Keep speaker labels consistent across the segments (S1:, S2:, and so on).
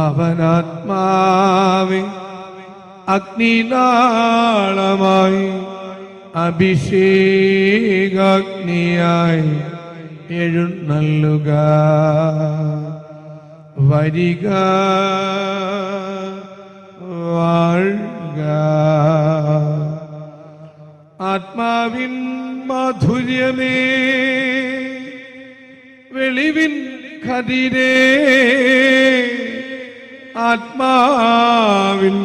S1: അവനാത്മാവെ അഗ്നിനാളമായി അഭിഷേകാഗ്നിയായി എഴുന്നള്ളുക. വരിക, വാഴുക. ആത്മാവിൻ മാധുര്യമേ, വെളിവിൻ കതിരേ, ആത്മാവിൻ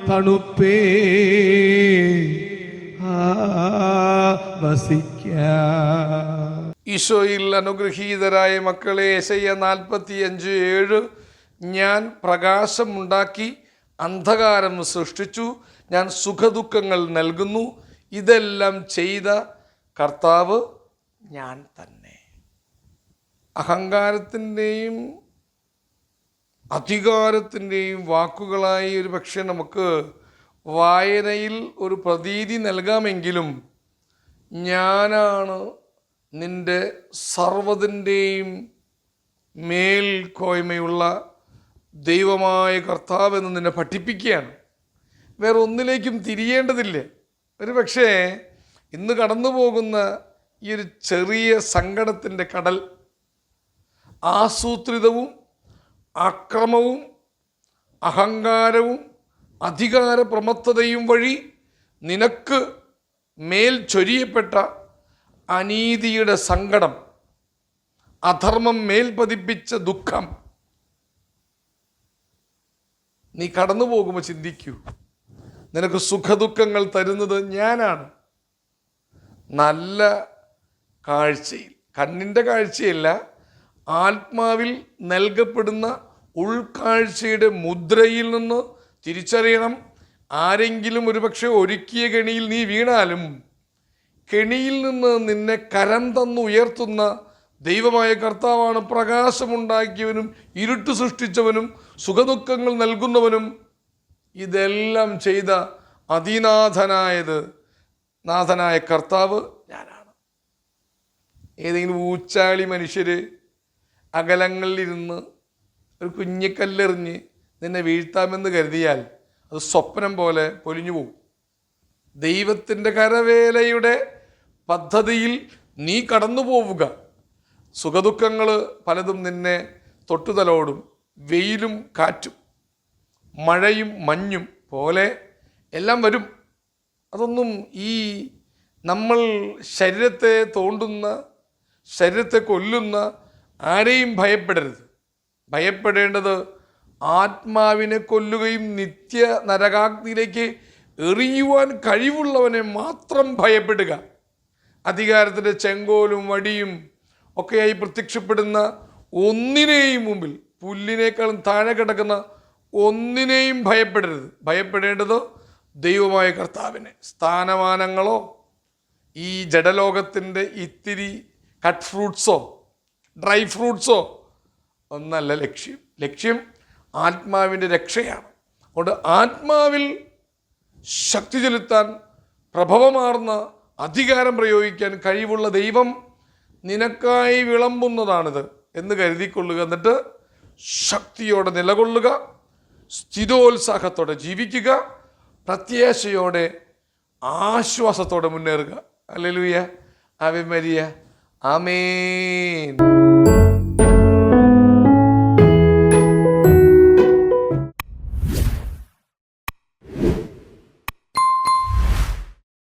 S1: തണുപ്പേ,
S2: ഈശോയിൽ അനുഗ്രഹീതരായ മക്കളെ, യെശയ്യാ 45:7 ഞാൻ പ്രകാശമുണ്ടാക്കി അന്ധകാരം സൃഷ്ടിച്ചു, ഞാൻ സുഖദുഃഖങ്ങൾ നൽകുന്നു, ഇതെല്ലാം ചെയ്ത കർത്താവ് ഞാൻ തന്നെ. അഹങ്കാരത്തിൻ്റെയും അധികാരത്തിൻ്റെയും വാക്കുകളായി ഒരു പക്ഷേ നമുക്ക് വായനയിൽ ഒരു പ്രതീതി നൽകാമെങ്കിലും ഞാനാണ് നിൻ്റെ സർവ്വതിൻ്റെയും മേൽക്കോയ്മയുള്ള ദൈവമായ കർത്താവെന്ന് നിന്നെ പഠിപ്പിക്കുകയാണ്. വേറെ ഒന്നിലേക്കും തിരിയേണ്ടതില്ല. ഒരു പക്ഷേ ഇന്ന് കടന്നു പോകുന്ന ഈ ഒരു ചെറിയ സങ്കടത്തിൻ്റെ കടൽ ആസൂത്രിതവും അക്രമവും അഹങ്കാരവും അധികാര പ്രമത്തതയും വഴി നിനക്ക് മേൽ ചൊരിയപ്പെട്ട അനീതിയുടെ സങ്കടം, അധർമ്മം മേൽ പതിപ്പിച്ച ദുഃഖം, നീ കടന്നു പോകുമ്പോൾ ചിന്തിക്കൂ, നിനക്ക് സുഖദുഃഖങ്ങൾ തരുന്നത് ഞാനാണ്. നല്ല കാഴ്ചയിൽ, കണ്ണിൻ്റെ കാഴ്ചയല്ല, ആത്മാവിൽ നൽകപ്പെടുന്ന ഉൾക്കാഴ്ചയുടെ മുദ്രയിൽ നിന്ന് തിരിച്ചറിയണം. ആരെങ്കിലും ഒരുപക്ഷെ ഒരുക്കിയ കെണിയിൽ നീ വീണാലും കെണിയിൽ നിന്ന് നിന്നെ കരം തന്നു ഉയർത്തുന്ന ദൈവമായ കർത്താവാണ്. പ്രകാശമുണ്ടാക്കിയവനും ഇരുട്ട് സൃഷ്ടിച്ചവനും സുഖദുഃഖങ്ങൾ നൽകുന്നവനും ഇതെല്ലാം ചെയ്ത നാഥനായ കർത്താവ് ഞാനാണ്. ഏതെങ്കിലും ഊച്ചാളി മനുഷ്യർ അകലങ്ങളിലിരുന്ന് ഒരു കുഞ്ഞിക്കല്ലെറിഞ്ഞ് നിന്നെ വീഴ്ത്താമെന്ന് കരുതിയാൽ അത് സ്വപ്നം പോലെ പൊലിഞ്ഞു പോകും. ദൈവത്തിൻ്റെ കരവേലയുടെ പദ്ധതിയിൽ നീ കടന്നു പോവുക. സുഖദുഃഖങ്ങൾ പലതും നിന്നെ തൊട്ടുതലോടും. വെയിലും കാറ്റും മഴയും മഞ്ഞും പോലെ എല്ലാം വരും. അതൊന്നും ഈ നമ്മൾ ശരീരത്തെ തോണ്ടുന്ന, ശരീരത്തെ കൊല്ലുന്ന ആരെയും ഭയപ്പെടരുത്. ഭയപ്പെടേണ്ടത് ആത്മാവിനെ കൊല്ലുകയും നിത്യ നരകാഗ്നിയിലേക്ക് എറിയുവാൻ കഴിവുള്ളവനെ മാത്രം ഭയപ്പെടുക. അധികാരത്തിൻ്റെ ചെങ്കോലും വടിയും ഒക്കെയായി പ്രത്യക്ഷപ്പെടുന്ന ഒന്നിനെയും മുമ്പിൽ, പുല്ലിനേക്കാളും താഴെ കിടക്കുന്ന ഒന്നിനെയും ഭയപ്പെടരുത്. ഭയപ്പെടേണ്ടത് ദൈവമായ കർത്താവിനെ. സ്ഥാനമാനങ്ങളോ ഈ ജഡലോകത്തിൻ്റെ ഇത്തിരി കട്ട് ഫ്രൂട്ട്സോ ഡ്രൈ ഫ്രൂട്ട്സോ ഒന്നല്ല ലക്ഷ്യം. ലക്ഷ്യം ആത്മാവിൻ്റെ രക്ഷയാണ്. അതുകൊണ്ട് ആത്മാവിൽ ശക്തി ചെലുത്താൻ, പ്രഭവമാർന്ന അധികാരം പ്രയോഗിക്കാൻ കഴിവുള്ള ദൈവം നിനക്കായി വിളമ്പുന്നതാണിത് എന്ന് കരുതിക്കൊള്ളുക. എന്നിട്ട് ശക്തിയോടെ നിലകൊള്ളുക, സ്ഥിരോത്സാഹത്തോടെ ജീവിക്കുക, പ്രത്യാശയോടെ ആശ്വാസത്തോടെ മുന്നേറുക. ഹല്ലേലൂയ, ആവേ മരിയ, ആമേൻ.